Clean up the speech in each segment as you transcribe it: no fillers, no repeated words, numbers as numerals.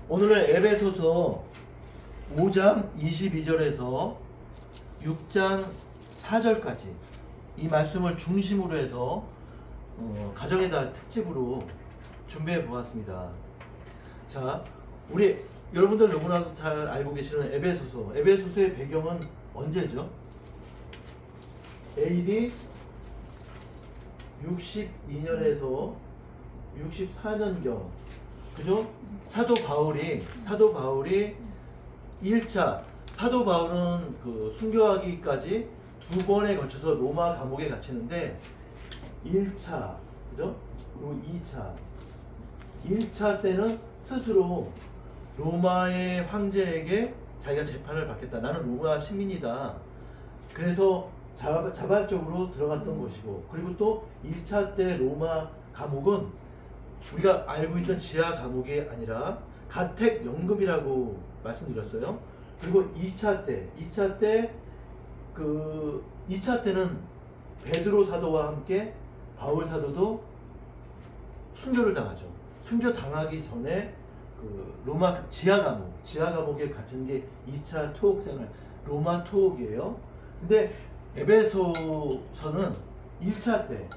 오늘은 에베소서 5장 22절에서 6장 4절까지 이 말씀을 중심으로 해서 가정의 달 특집으로 준비해 보았습니다. 자, 우리 여러분들 너무나도 잘 알고 계시는 에베소서의 배경은 언제죠? AD 62년에서 64년경, 그죠? 사도 바울이 1차, 사도 바울은 그 순교하기까지 두 번에 걸쳐서 로마 감옥에 갇히는데 1차, 그죠? 그리고 2차. 1차 때는 스스로 로마의 황제에게 자기가 재판을 받겠다. 나는 로마 시민이다. 그래서 자발적으로 들어갔던 것이고, 그리고 또 1차 때 로마 감옥은 우리가 알고 있던 지하 감옥이 아니라 가택 연금이라고 말씀드렸어요. 그리고 2차 때는 베드로 사도와 함께 바울 사도도 순교를 당하죠. 순교 당하기 전에 그 로마 지하 감옥에 갇힌 게 2차 투옥 생활, 로마 투옥이에요. 근데 에베소서는 1차 때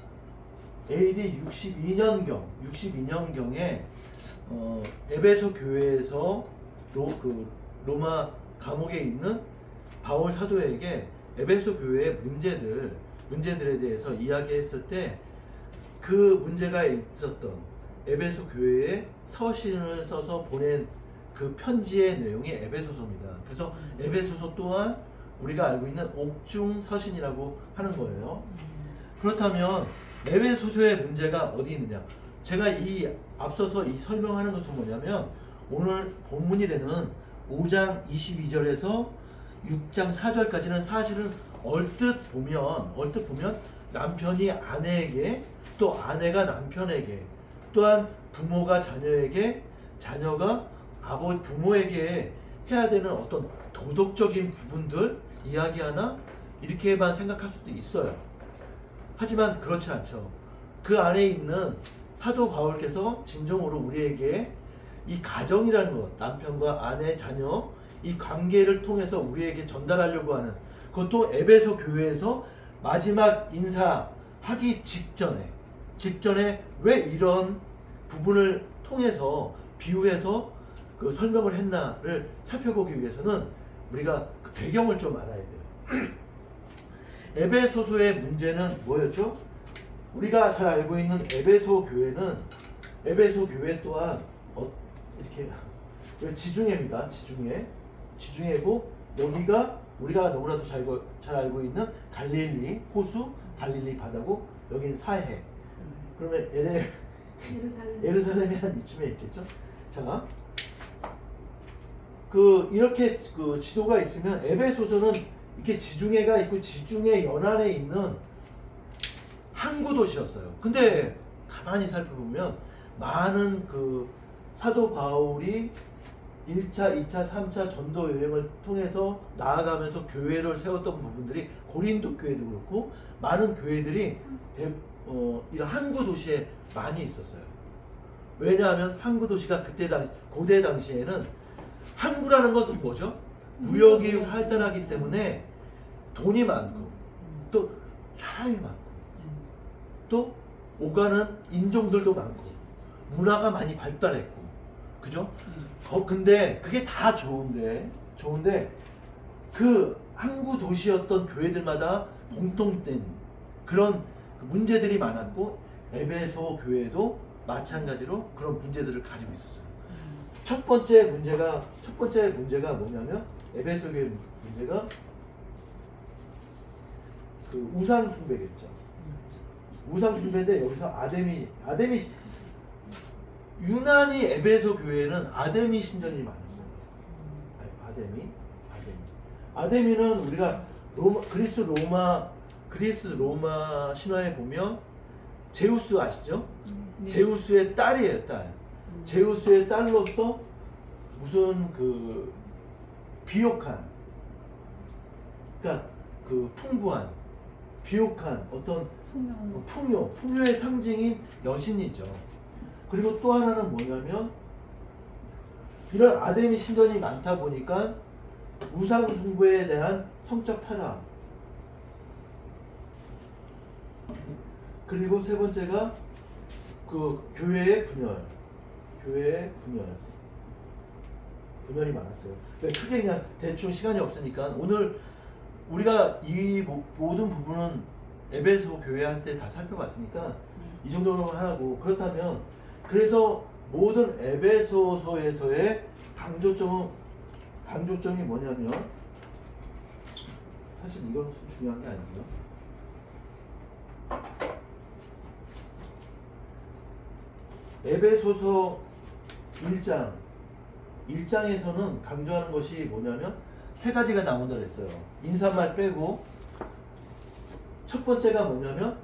AD 62년경에 에베소 교회에서 로마 감옥에 있는 바울 사도에게 에베소 교회의 문제들에 대해서 이야기했을 때 그 문제가 있었던 에베소 교회에 서신을 써서 보낸 그 편지의 내용이 에베소서입니다. 그래서 에베소서 또한 우리가 알고 있는 옥중 서신이라고 하는 거예요. 그렇다면 에베소서의 문제가 어디 있느냐? 제가 이 앞서서 이 설명하는 것은 뭐냐면, 오늘 본문이 되는 5장 22절에서 6장 4절까지는 사실은 얼뜻 보면 남편이 아내에게, 또 아내가 남편에게, 또한 부모가 자녀에게, 자녀가 부모에게 해야 되는 어떤 도덕적인 부분들 이야기하나, 이렇게만 생각할 수도 있어요. 하지만 그렇지 않죠. 그 안에 있는 사도 바울께서 진정으로 우리에게 이 가정이라는 것, 남편과 아내, 자녀, 이 관계를 통해서 우리에게 전달하려고 하는, 그것도 에베소 교회에서 마지막 인사하기 직전에 왜 이런 부분을 통해서 비유해서 그 설명을 했나를 살펴보기 위해서는 우리가 그 배경을 좀 알아야 돼요. 에베소서의 문제는 뭐였죠? 우리가 잘 알고 있는 에베소 교회 또한 이렇게 지중해입니다. 지중해고, 여기가 우리가 너무나도 잘 알고 있는 갈릴리 호수, 갈릴리 바다고, 여기는 사해. 그러면 예루살렘이 한 이쯤에 있겠죠? 자, 이렇게 지도가 있으면 에베소서는 이렇게 지중해가 있고 지중해 연안에 있는 항구 도시였어요. 근데 가만히 살펴보면 많은 사도 바울이 1차, 2차, 3차 전도 여행을 통해서 나아가면서 교회를 세웠던 부분들이 고린도 교회도 그렇고 많은 교회들이 이런 항구 도시에 많이 있었어요. 왜냐하면 항구 도시가 고대 당시에는, 항구라는 것은 뭐죠? 무역이 활달하기 때문에 돈이 많고, 또 사람이 많고, 또 오가는 인종들도 많고, 문화가 많이 발달했고, 그죠? 근데 그게 다 좋은데 그 항구 도시였던 교회들마다 공통된 그런 문제들이 많았고, 에베소 교회도 마찬가지로 그런 문제들을 가지고 있었어요. 첫 번째 문제가 뭐냐면, 에베소 교회 문제가 우상 숭배겠죠. 우상 숭배인데, 여기서 아데미 유난히 에베소 교회는 아데미 신전이 많았어요. 아데미는 우리가 그리스 로마 신화에 보면 제우스 아시죠? 네. 제우스의 딸이에요, 딸. 제우스의 딸로서 무슨 비옥한, 그러니까 풍부한, 비옥한 어떤 풍요의 상징인 여신이죠. 그리고 또 하나는 뭐냐면, 이런 아담의 신전이 많다 보니까 우상 숭배에 대한 성적 타락. 그리고 세 번째가 그 교회의 분열. 교회의 분열. 분열이 많았어요. 그러니까 크게 그냥 대충 시간이 없으니까 오늘 우리가 이 모든 부분은 에베소 교회 할 때 다 살펴봤으니까 이 정도로만 하고, 그렇다면 그래서 모든 에베소서에서의 강조점이 뭐냐면, 사실 이건 중요한 게 아니고요. 에베소서 1장에서는 강조하는 것이 뭐냐면 세 가지가 나온다 그랬어요. 인사말 빼고. 첫 번째가 뭐냐면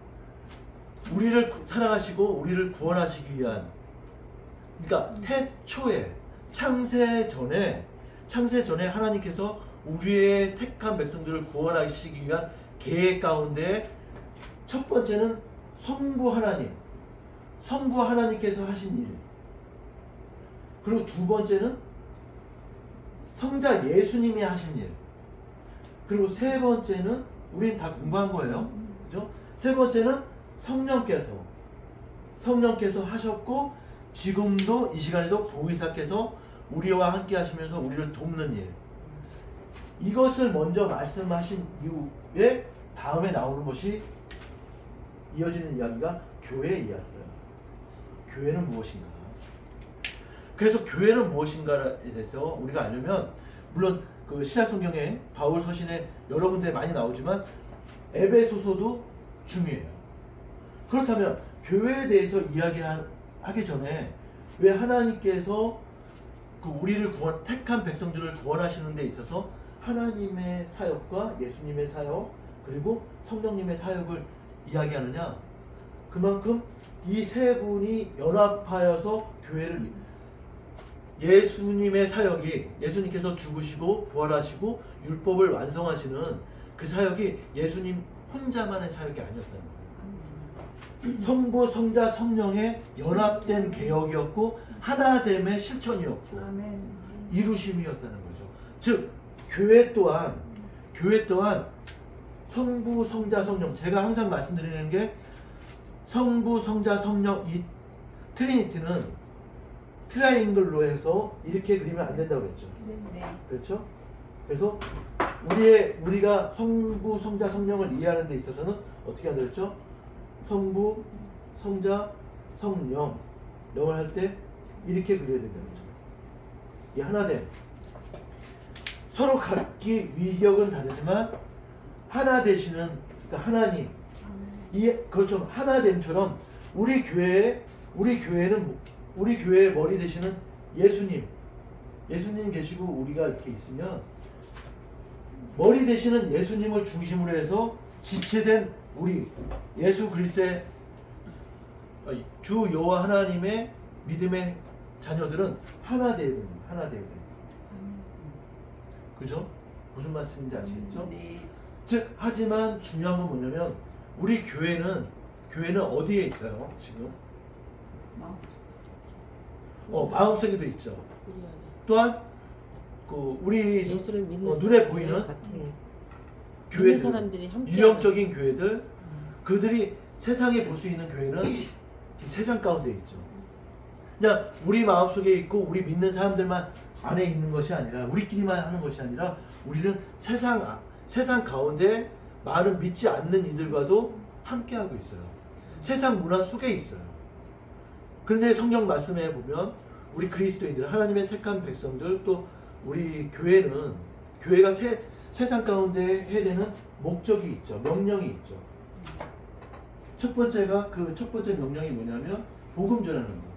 우리를 사랑하시고 우리를 구원하시기 위한, 그러니까 태초에 창세 전에 하나님께서 우리의 택한 백성들을 구원하시기 위한 계획 가운데 첫 번째는 성부 하나님께서 하신 일, 그리고 두 번째는 성자 예수님이 하신 일, 그리고 세 번째는 우린 다 공부한 거예요. 그죠? 세 번째는 성령께서 하셨고 지금도 이 시간에도 보혜사께서 우리와 함께 하시면서 우리를 돕는 일. 이것을 먼저 말씀하신 이후에 다음에 나오는 것이 이어지는 이야기가 교회 이야기예요. 교회는 무엇인가? 그래서 교회는 무엇인가에 대해서 우리가 알려면, 물론 그 신약성경에 바울 서신에 여러 군데 많이 나오지만 에베소서도 중요해요. 그렇다면 교회에 대해서 이야기하기 전에 왜 하나님께서 그 우리를 택한 백성들을 구원하시는 데 있어서 하나님의 사역과 예수님의 사역 그리고 성령님의 사역을 이야기하느냐? 그만큼 이 세 분이 연합하여서 교회를, 예수님의 사역이, 예수님께서 죽으시고 부활하시고 율법을 완성하시는 그 사역이 예수님 혼자만의 사역이 아니었다는 거예요. 성부, 성자, 성령의 연합된 개혁이었고 하나됨의 실천이었고 이루심이었다는 거죠. 즉 교회 또한 성부, 성자, 성령, 제가 항상 말씀드리는 게 성부, 성자, 성령, 이 트리니티는 트라이앵글로 해서 이렇게 그리면 안 된다고 그랬죠. 네. 그렇죠? 그래서 우리가 성부, 성자, 성령을 이해하는 데 있어서는 어떻게 한다고 그랬죠? 성부, 성자, 성령, 영을 할 때 이렇게 그려야 된다는 거죠. 이 하나됨. 서로 각기 위격은 다르지만 하나 되시는, 그러니까 하나님, 그렇죠. 하나됨처럼 우리 교회의 머리 되시는 예수님 계시고 우리가 이렇게 있으면 머리 되시는 예수님을 중심으로 해서 지체된 우리 예수 그리스도의 주 여호와 하나님의 믿음의 자녀들은 하나 되어야 됩니다. 하나 되어야 됩니다. 그죠? 무슨 말씀인지 아시겠죠? 네. 즉, 하지만 중요한 건 뭐냐면 우리 교회는 어디에 있어요? 지금 마음속에도 있죠. 또한 우리 예수를 믿는 눈에 보이는 같은 교회들, 사람들이 함께 유형적인 교회들, 그들이 세상에 볼 수 있는 교회는 이 세상 가운데 있죠. 그냥 우리 마음속에 있고 우리 믿는 사람들만 안에 있는 것이 아니라, 우리끼리만 하는 것이 아니라 우리는 세상 가운데 많은 믿지 않는 이들과도 함께하고 있어요. 세상 문화 속에 있어요. 그런데 성경 말씀에 보면 우리 그리스도인들, 하나님의 택한 백성들, 또 우리 교회가 세상 가운데 해야 되는 목적이 있죠. 명령이 있죠. 첫 번째 명령이 뭐냐면 복음 전하는 것.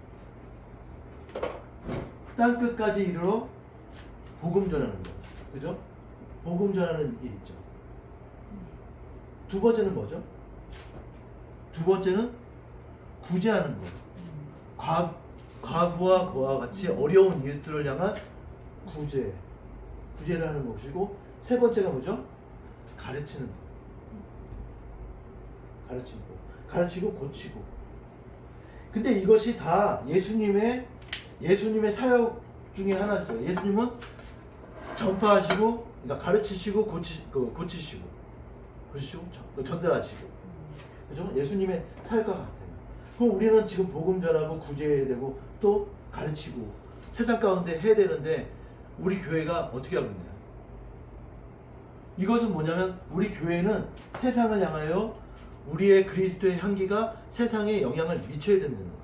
땅 끝까지 이르러 복음 전하는 것. 그죠? 복음 전하는 일 있죠. 두 번째는 뭐죠? 두 번째는 구제하는 것. 과부와 거와 같이 어려운 이웃들을 향한 구제를 하는 것이고, 세 번째가 뭐죠? 가르치는 것. 가르치고 고치고. 근데 이것이 다 예수님의 중에 하나였어요. 예수님은 전파하시고, 그러니까 가르치시고, 고치시고, 그러시고, 전달하시고. 그죠? 예수님의 사역과 같아요. 그럼 우리는 지금 복음 전하고 구제해야 되고 또 가르치고 세상 가운데 해야 되는데 우리 교회가 어떻게 하고 있나요? 이것은 뭐냐면 우리 교회는 세상을 향하여 우리의 그리스도의 향기가 세상에 영향을 미쳐야 된다는 거죠.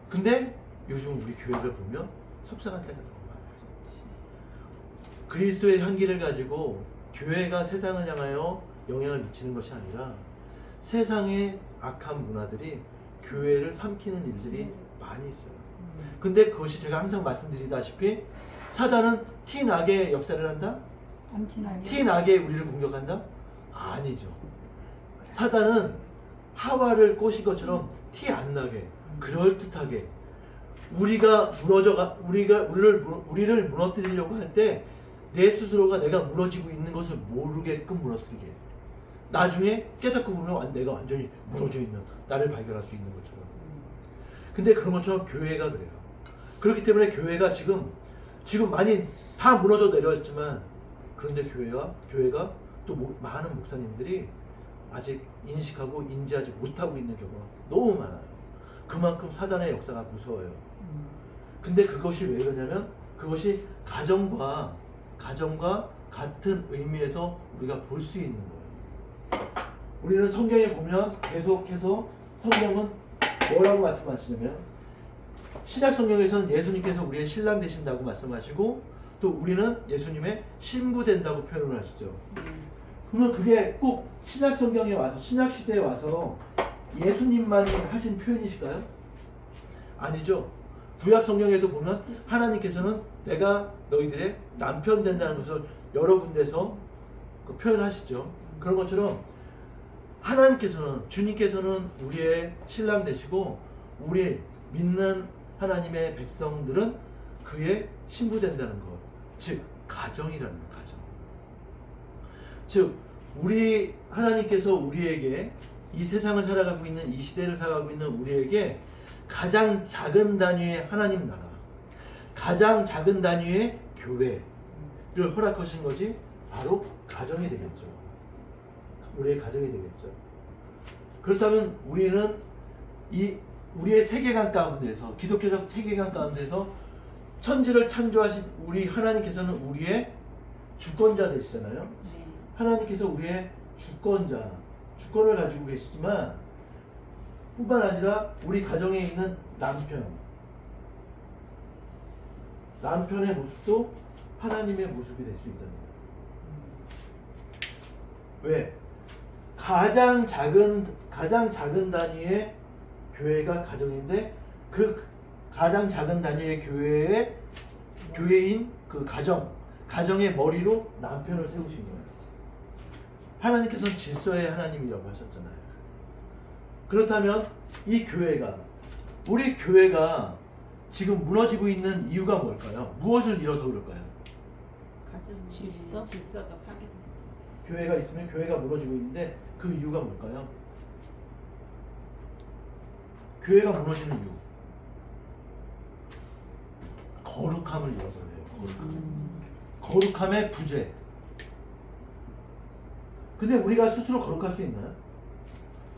근데 요즘 우리 교회를 보면 속상한 때가 너무 많아요. 그리스도의 향기를 가지고 교회가 세상을 향하여 영향을 미치는 것이 아니라 세상의 악한 문화들이 교회를 삼키는 일들이 많이 있어요. 근데 그것이 제가 항상 말씀드리다시피 사단은 티나게 역사를 한다? 안 티나게. 티나게 우리를 공격한다? 아니죠. 사단은 하와를 꼬신 것처럼 티 안 나게 그럴듯하게 우리가 우리를 무너뜨리려고 할 때 내 스스로가 내가 무너지고 있는 것을 모르게끔 무너뜨리게 해요. 나중에 깨닫고 보면 내가 완전히 무너져 있는 나를 발견할 수 있는 것처럼. 근데 그런 것처럼 교회가 그래요. 그렇기 때문에 교회가 지금 많이 다 무너져 내려왔지만 그런데 교회가 또 많은 목사님들이 아직 인식하고 인지하지 못하고 있는 경우가 너무 많아요. 그만큼 사단의 역사가 무서워요. 근데 그것이 왜 그러냐면 그것이 가정과 같은 의미에서 우리가 볼 수 있는 거예요. 우리는 성경에 보면 계속해서 성경은 뭐라고 말씀하시냐면 신약 성경에서는 예수님께서 우리의 신랑 되신다고 말씀하시고 또 우리는 예수님의 신부 된다고 표현을 하시죠. 그러면 그게 꼭 신약 성경에 와서 신약 시대에 와서 예수님만이 하신 표현이실까요? 아니죠. 구약 성경에도 보면 하나님께서는 내가 너희들의 남편 된다는 것을 여러 군데서 표현하시죠. 그런 것처럼 주님께서는 우리의 신랑 되시고 우리 믿는 하나님의 백성들은 그의 신부 된다는 것. 즉 가정이라는 것, 가정. 즉 하나님께서 우리에게 이 세상을 살아가고 있는 이 시대를 살아가고 있는 우리에게 가장 작은 단위의 하나님 나라, 가장 작은 단위의 교회를 허락하신 것이 바로 가정이 되겠죠. 우리의 가정이 되겠죠. 그렇다면 우리는 우리의 세계관 가운데서 기독교적 세계관 가운데서 천지를 창조하신 우리 하나님께서는 우리의 주권자 되시잖아요. 하나님께서 우리의 주권을 가지고 계시지만 뿐만 아니라 우리 가정에 있는 남편의 모습도 하나님의 모습이 될 수 있다는 거예요. 왜? 가장 작은 단위의 교회가 가정인데 그 가장 작은 단위의 교회인 그 가정의 머리로 남편을 세우신 거예요. 하나님께서는 질서의 하나님이라고 하셨잖아요. 그렇다면 우리 교회가 지금 무너지고 있는 이유가 뭘까요? 무엇을 잃어서 그럴까요? 질서가 파괴. 교회가 있으면 교회가 무너지고 있는데 그 이유가 뭘까요? 교회가 무너지는 이유. 거룩함을 잃어서 그래요. 거룩함의 부재. 근데 우리가 스스로 거룩할 수 있나요?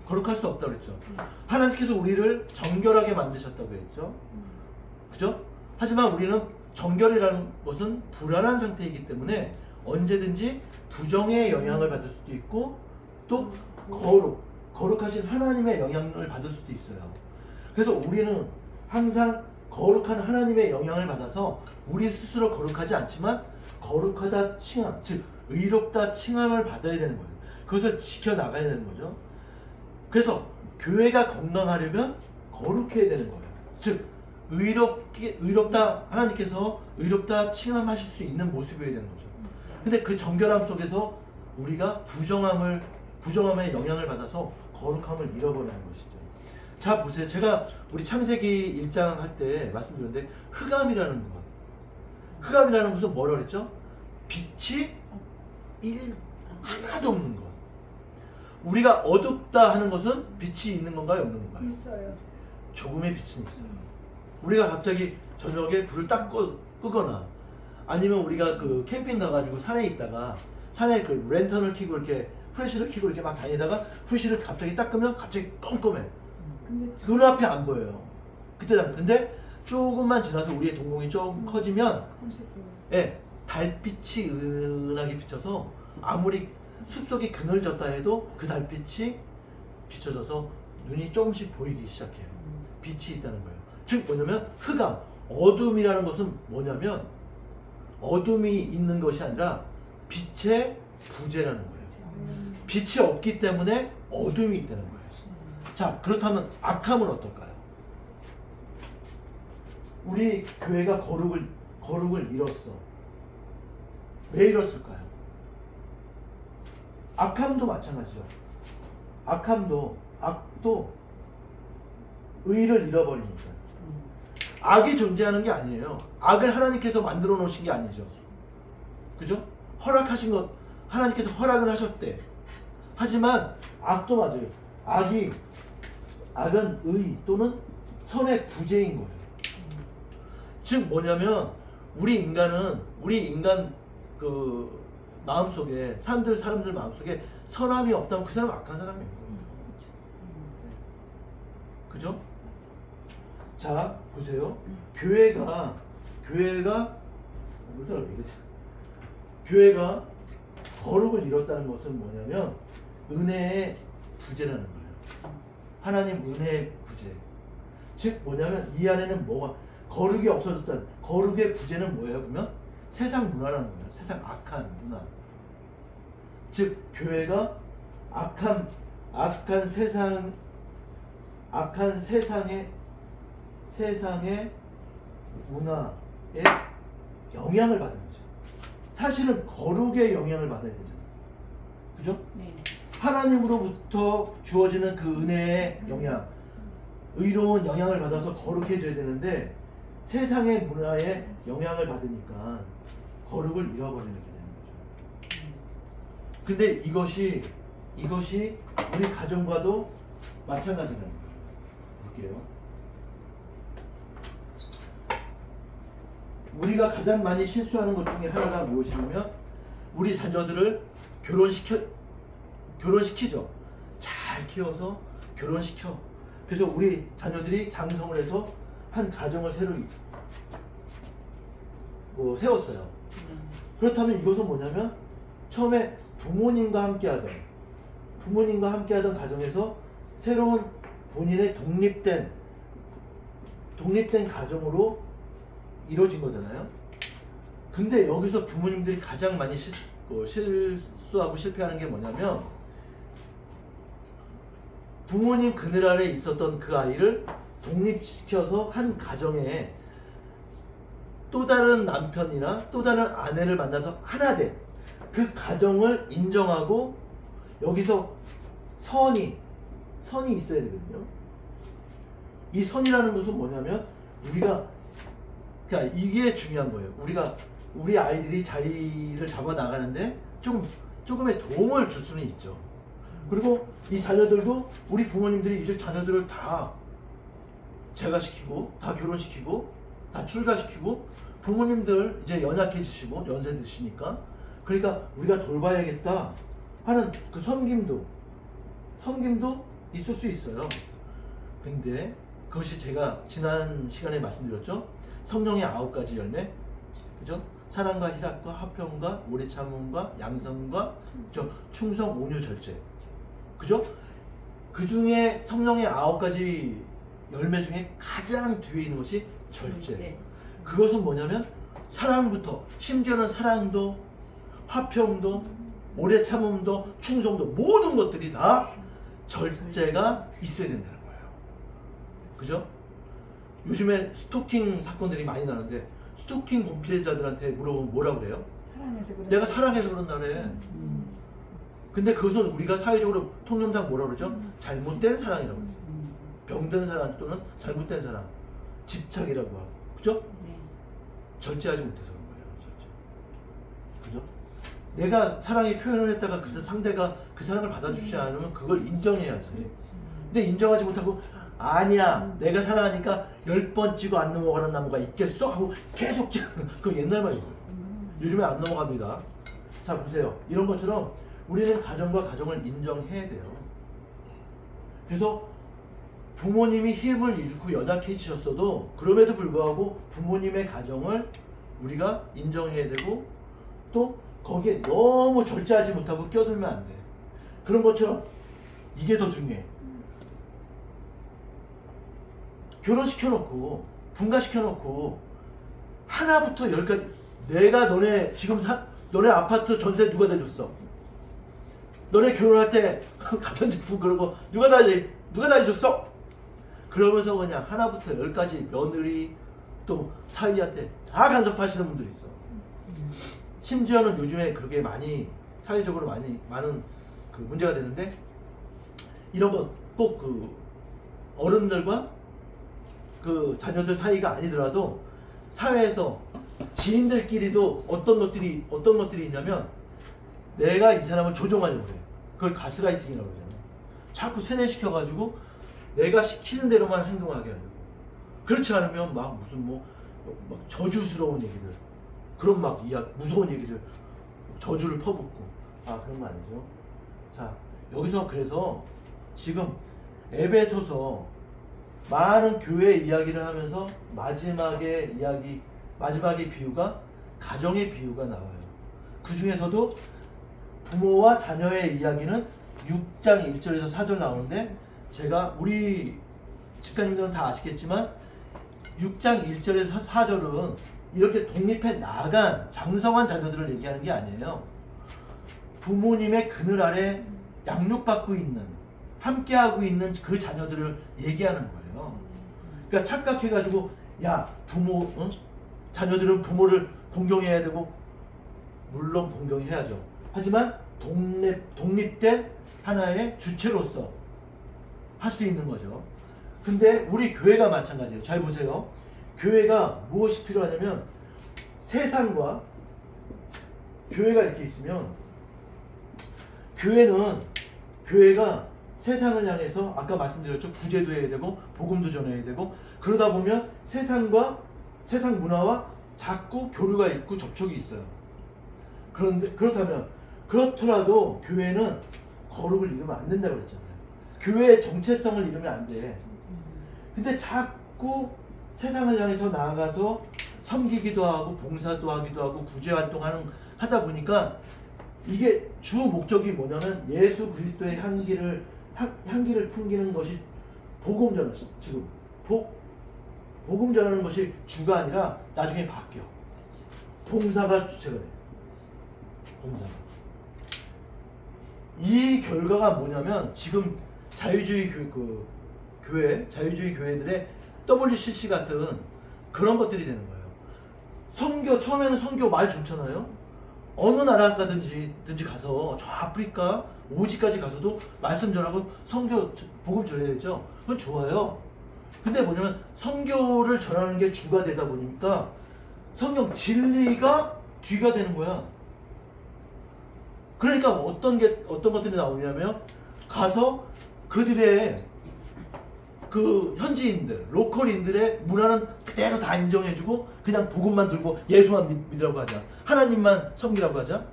거룩할 수 없다고 그랬죠. 하나님께서 우리를 정결하게 만드셨다고 했죠. 그죠? 하지만 우리는 정결이라는 것은 불안한 상태이기 때문에 언제든지 부정의 영향을 받을 수도 있고 또 거룩하신 하나님의 영향을 받을 수도 있어요. 그래서 우리는 항상 거룩한 하나님의 영향을 받아서 우리 스스로 거룩하지 않지만 거룩하다 칭함, 즉 의롭다 칭함을 받아야 되는 거예요. 그것을 지켜나가야 되는 거죠. 그래서 교회가 건강하려면 거룩해야 되는 거예요. 즉 의롭다 하나님께서 의롭다 칭함하실 수 있는 모습이어야 되는 거죠. 근데 그 정결함 속에서 우리가 부정함의 영향을 받아서 거룩함을 잃어버리는 것이죠. 자 보세요. 제가 우리 창세기 1장 할 때 말씀드렸는데 흑암이라는 것은 뭐라고 그랬죠? 빛이 하나도 없는 것. 우리가 어둡다 하는 것은 빛이 있는 건가요? 없는 건가요? 있어요. 조금의 빛은 있어요. 우리가 갑자기 저녁에 불을 딱 끄거나 아니면 우리가 그 캠핑 가가지고 산에 있다가 산에 그 랜턴을 켜고 이렇게 프레시를 켜고 이렇게 막 다니다가 프레시를 갑자기 딱 끄면 갑자기 껌껌해. 근데 눈앞이 안 보여요. 그때 근데 조금만 지나서 우리의 동공이 좀 커지면 가끔씩 예, 달빛이 은은하게 비쳐서 아무리 숲속이 그늘졌다 해도 그 달빛이 비춰져서 눈이 조금씩 보이기 시작해요. 빛이 있다는 거예요. 즉 뭐냐면 흑암, 어둠이라는 것은 뭐냐면 어둠이 있는 것이 아니라 빛의 부재라는 거예요. 빛이 없기 때문에 어둠이 있다는 거예요. 자, 그렇다면 악함은 어떨까요? 우리 교회가 거룩을 잃었어. 왜 잃었을까요? 악함도 마찬가지죠. 악도 의를 잃어버리니까. 악이 존재하는 게 아니에요. 악을 하나님께서 만들어 놓으신 게 아니죠. 그죠? 허락하신 것, 하나님께서 허락을 하셨대. 하지만 악도 맞아요. 악은 의 또는 선의 부재인 거예요. 즉 뭐냐면 우리 인간 그 마음속에 사람들 마음속에 선함이 없다면 그 사람은 악한 사람이에요. 그죠? 자, 보세요. 교회가 거룩을 잃었다는 것은 뭐냐면 은혜의 부재라는 거예요. 하나님 은혜의 부재. 즉 뭐냐면 이 안에는 뭐가 거룩이 없어졌다는 거룩의 부재는 뭐예요? 그러면 세상 문화라는 거예요. 세상 악한 문화. 즉 교회가 악한 세상의 문화에 영향을 받은 거죠. 사실은 거룩의 영향을 받아야 되잖아요. 그죠? 네. 하나님으로부터 주어지는 그 은혜의 영향, 의로운 영향을 받아서 거룩해져야 되는데 세상의 문화에 영향을 받으니까 거룩을 잃어버리게 되는 거죠. 근데 이것이 우리 가정과도 마찬가지라는 거예요. 볼게요. 우리가 가장 많이 실수하는 것 중에 하나가 무엇이냐면 우리 자녀들을 결혼시키죠. 잘 키워서 결혼시켜. 그래서 우리 자녀들이 장성을 해서 한 가정을 새로 세웠어요. 그렇다면 이것은 뭐냐면 처음에 부모님과 함께하던 가정에서 새로운 본인의 독립된 가정으로 이루어진 거잖아요. 근데 여기서 부모님들이 가장 많이 실수하고 실패하는 게 뭐냐면 부모님 그늘 아래 있었던 그 아이를 독립시켜서 한 가정에 또 다른 남편이나 또 다른 아내를 만나서 하나 된 그 가정을 인정하고 여기서 선이 있어야 되거든요. 이 선이라는 것은 뭐냐면 그러니까 이게 중요한 거예요. 우리 아이들이 자리를 잡아 나가는데 조금의 도움을 줄 수는 있죠. 그리고 이 자녀들도 우리 부모님들이 이제 자녀들을 다 재가시키고 다 결혼시키고 다 출가시키고 부모님들 이제 연약해지시고 연세 드시니까 그러니까 우리가 돌봐야겠다 하는 그 섬김도 있을 수 있어요. 근데 그것이 제가 지난 시간에 말씀드렸죠. 성령의 9가지 열매, 그죠? 사랑과 희락과 화평과 오래 참음과 양성과 충성, 온유, 절제, 그죠? 그 중에 성령의 9가지 열매 중에 가장 뒤에 있는 것이 절제. 그것은 뭐냐면 사랑부터, 심지어는 사랑도, 화평도, 오래 참음도, 충성도, 모든 것들이 다 절제가 있어야 된다는 거예요. 그죠? 요즘에 스토킹 사건들이 많이 나는데 스토킹 범죄자들한테 물어보면 뭐라고 그래요? 내가 사랑해서 그런다 그래. 근데 그것은 우리가 사회적으로 통념상 뭐라고 그러죠? 잘못된 사랑이라고 그러죠. 병든 사랑 또는 잘못된 사랑, 집착이라고 하고, 그죠? 네. 절제하지 못해서 그런 거예요. 절제. 그죠? 내가 사랑의 표현을 했다가 그 상대가 그 사랑을 받아주지 않으면 그걸 인정해야지. 근데 인정하지 못하고 아니야. 내가 사랑하니까 10번 찍어 안 넘어가는 나무가 있겠어? 하고 계속 찍어. 그 옛날 말이에요. 요즘에 안 넘어갑니다. 자, 보세요. 이런 것처럼 우리는 가정과 가정을 인정해야 돼요. 그래서 부모님이 힘을 잃고 연약해지셨어도 그럼에도 불구하고 부모님의 가정을 우리가 인정해야 되고 또 거기에 너무 절제하지 못하고 껴들면 안 돼. 그런 것처럼 이게 더 중요해. 결혼시켜놓고 분가시켜놓고 하나부터 열까지 내가 너네 지금 너네 아파트 전세 누가 대줬어? 너네 결혼할 때 가전제품 그런 거 누가 다 해줬어? 그러면서 그냥 하나부터 열까지 며느리 또 사위한테 다 간섭하시는 분들이 있어. 심지어는 요즘에 그게 많이 사회적으로 많은 그 문제가 되는데 이런 거 꼭 그 어른들과 그 자녀들 사이가 아니더라도 사회에서 지인들끼리도 어떤 것들이 있냐면 내가 이 사람을 조종하려고 그래. 그걸 가스라이팅이라고 그러잖아. 자꾸 세뇌시켜가지고 내가 시키는 대로만 행동하게 하려고. 그렇지 않으면 막 무슨 막 저주스러운 얘기들, 그런 막 무서운 얘기들, 저주를 퍼붓고. 그런 거 아니죠. 자, 여기서 그래서 지금 에베소서 많은 교회 이야기를 하면서 마지막의 비유가 가정의 비유가 나와요. 그 중에서도 부모와 자녀의 이야기는 6장 1절에서 4절 나오는데 제가 우리 집사님들은 다 아시겠지만 6장 1절에서 4절은 이렇게 독립해 나간 장성한 자녀들을 얘기하는 게 아니에요. 부모님의 그늘 아래 양육받고 있는 함께하고 있는 그 자녀들을 얘기하는 거예요. 그러니까 착각해가지고 야 자녀들은 부모를 공경해야 되고 물론 공경해야죠. 하지만 독립된 하나의 주체로서 할 수 있는 거죠. 근데 우리 교회가 마찬가지예요. 잘 보세요. 교회가 무엇이 필요하냐면 세상과 교회가 이렇게 있으면 교회가 세상을 향해서 아까 말씀드렸죠. 구제도 해야 되고 복음도 전해야 되고 그러다 보면 세상 문화와 자꾸 교류가 있고 접촉이 있어요. 그렇더라도 교회는 거룩을 잃으면 안 된다고 그랬잖아요. 교회의 정체성을 잃으면 안 돼. 근데 자꾸 세상을 향해서 나아가서 섬기기도 하고 봉사도 하기도 하고 구제 하다 보니까 이게 주 목적이 뭐냐면 예수 그리스도의 향기를 풍기는 것이 복음 전환. 지금 복음 전하는 것이 주가 아니라 나중에 바뀌어. 봉사가 주체가 돼. 봉사가. 이 결과가 뭐냐면 지금 자유주의 교회들의 WCC 같은 그런 것들이 되는 거예요. 처음에는 선교 말 좋잖아요. 어느 나라 가든지 가서 저 아프리카 오지까지 가서도 말씀 전하고 복음 전해야 되죠. 그건 좋아요. 근데 뭐냐면 선교를 전하는 게 주가 되다 보니까 성경 진리가 뒤가 되는 거야. 그러니까 어떤 것들이 나오냐면 가서 그들의 그 현지인들, 로컬인들의 문화는 그대로 다 인정해주고 그냥 복음만 들고 예수만 믿으라고 하자. 하나님만 섬기라고 하자.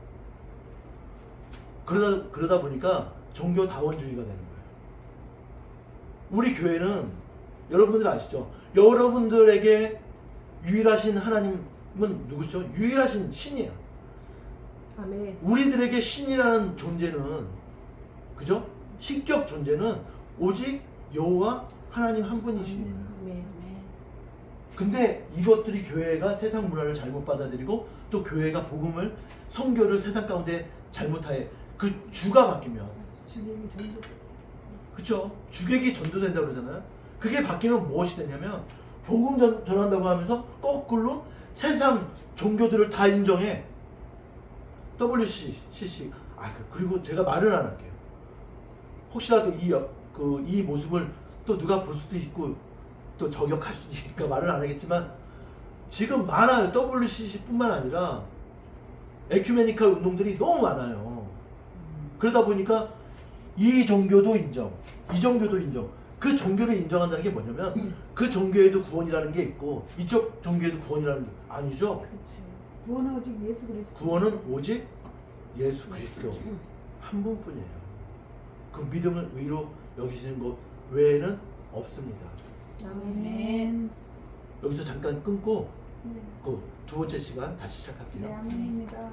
그러다 보니까 종교다원주의가 되는 거예요. 우리 교회는 여러분들 아시죠? 여러분들에게 유일하신 하나님은 누구죠? 유일하신 신이에요. 아멘. 우리들에게 신이라는 존재는, 그죠? 신격 존재는 오직 여호와 하나님 한 분이십니다. 아멘. 근데 이것들이 교회가 세상 문화를 잘못 받아들이고 또 교회가 복음을 선교를 세상 가운데 잘못하에 그 주가 바뀌면 주님이 전도. 그쵸? 주객이 전도된다고 그러잖아요. 그게 바뀌면 무엇이 되냐면 복음 전한다고 하면서 거꾸로 세상 종교들을 다 인정해. WCC. 그리고 제가 말을 안 할게요. 혹시라도 이 모습을 또 누가 볼 수도 있고 또 저격할 수도 있으니까 말을 안 하겠지만 지금 많아요. WCC뿐만 아니라 에큐메니컬 운동들이 너무 많아요. 그러다 보니까 이 종교도 인정, 이 종교도 인정. 그 종교를 인정한다는 게 뭐냐면 그 종교에도 구원이라는 게 있고 이쪽 종교에도 구원이라는 게 아니죠. 그렇지. 구원은 오직 예수 그리스도. 구원은 오직 예수 그리스도 한 분뿐이에요. 그 믿음을 의로 여기시는 것 외에는 없습니다. 아멘. 여기서 잠깐 끊고 네. 그 두 번째 시간 다시 시작할게요. 네, 아멘입니다.